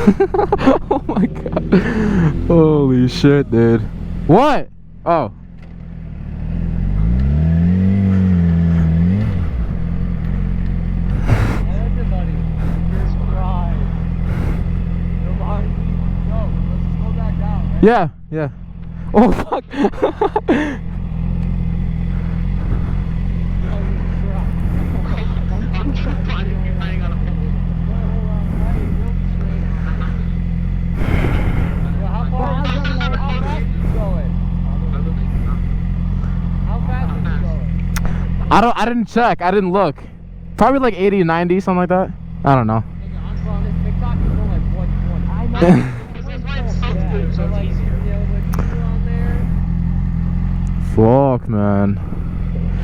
Oh my god. Holy shit, dude. What? Oh. Yeah, yeah. Oh fuck. I didn't check. I didn't look. Probably like 80, 90, something like that. I don't know. Fuck, man.